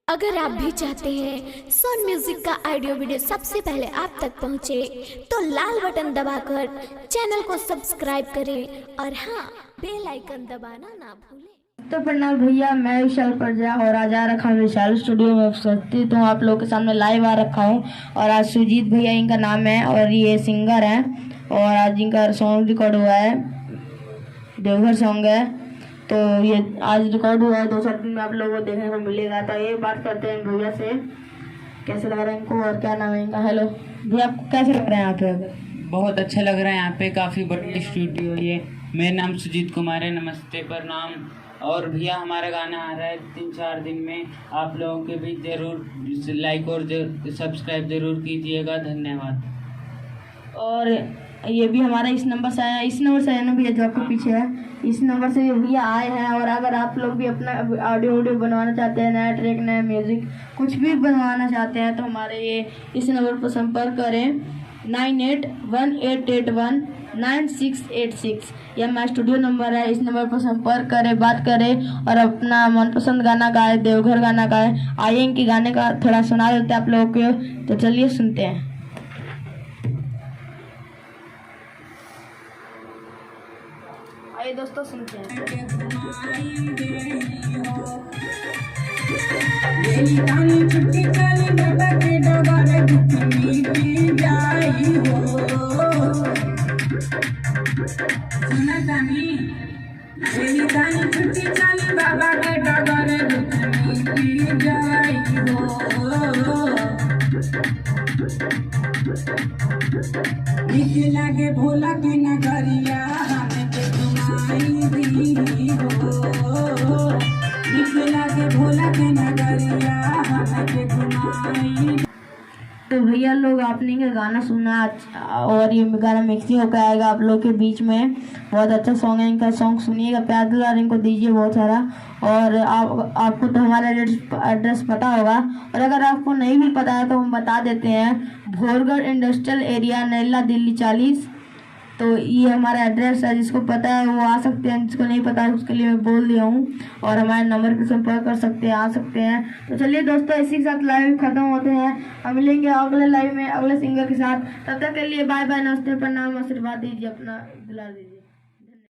अगर आप भी चाहते हैं सोन म्यूजिक का ऑडियो वीडियो सबसे पहले आप तक पहुंचे, तो लाल बटन दबाकर चैनल को सब्सक्राइब करें और हाँ, बेल आइकन दबाना ना भूलें। तो प्रणाम भैया, मैं विशाल प्रजा और आज आ रखा हूँ विशाल स्टूडियो में उपस्थित हूँ आप लोगों के सामने लाइव आ रखा हूँ। और आज सुजीत भैया इनका नाम है और ये सिंगर हैं और आज इनका सॉन्ग रिकॉर्ड हुआ है, देवघर सॉन्ग है। तो ये आज रिकॉर्ड हुआ है, 2-4 दिन में आप लोगों को देखने को मिलेगा। तो ये बात करते हैं भैया से, कैसे लग रहा है इनको और क्या नाम है इनका। हेलो भैया, आपको कैसे लग रहा है यहाँ पे? बहुत अच्छा लग रहा है यहाँ पे, काफ़ी बड़ी स्टूडियो है ये। मेरा नाम सुजीत कुमार है, नमस्ते प्रणाम। और भैया हमारा गाना आ रहा है 3-4 दिन में, आप लोगों के भी ज़रूर लाइक और सब्सक्राइब ज़रूर कीजिएगा। धन्यवाद। और ये भी हमारा इस नंबर से आया, इस नंबर से आया ना भैया जो आपके पीछे है, इस नंबर से भैया आए हैं। और अगर आप लोग भी अपना ऑडियो बनवाना चाहते हैं, नया ट्रैक, नया म्यूज़िक कुछ भी बनवाना चाहते हैं, तो हमारे ये इस नंबर पर संपर्क करें 9818819686। यह हमारा स्टूडियो नंबर है, इस नंबर पर संपर्क करें, बात करें और अपना मनपसंद गाना गाए, देवघर गाना गाए। आइए इनके गाने का थोड़ा सुना देते हैं आप लोगों को, तो चलिए सुनते हैं। आइए दोस्तों सुनते हैं। छुट्टी चली बाबा के डगर मिटी जाई हो, सुना तानी छुट्टी चली बाबा के डगर मिटी जाई हो। नीक लागे भोला के नगरिया तो भैया लोग आपने का गाना सुना और ये गाना मिक्सिंग होकर आएगा आप लोग के बीच में। बहुत अच्छा सॉन्ग है, इनका सॉन्ग सुनिएगा, प्यार दुलार इनको दीजिए बहुत सारा। और आपको तो हमारा एड्रेस पता होगा, और अगर आपको नहीं भी पता है तो हम बता देते हैं। भोरगढ़ इंडस्ट्रियल एरिया, नैला, दिल्ली 40। तो ये हमारा एड्रेस है, जिसको पता है वो आ सकते हैं, जिसको नहीं पता है उसके लिए मैं बोल दिया हूँ। और हमारे नंबर पर संपर्क कर सकते हैं, आ सकते हैं। तो चलिए दोस्तों, इसी के साथ लाइव खत्म होते हैं। हम मिलेंगे अगले लाइव में अगले सिंगर के साथ। तब तक के लिए बाय बाय, नमस्ते प्रणाम, आशीर्वाद दीजिए, अपना दुलार दीजिए।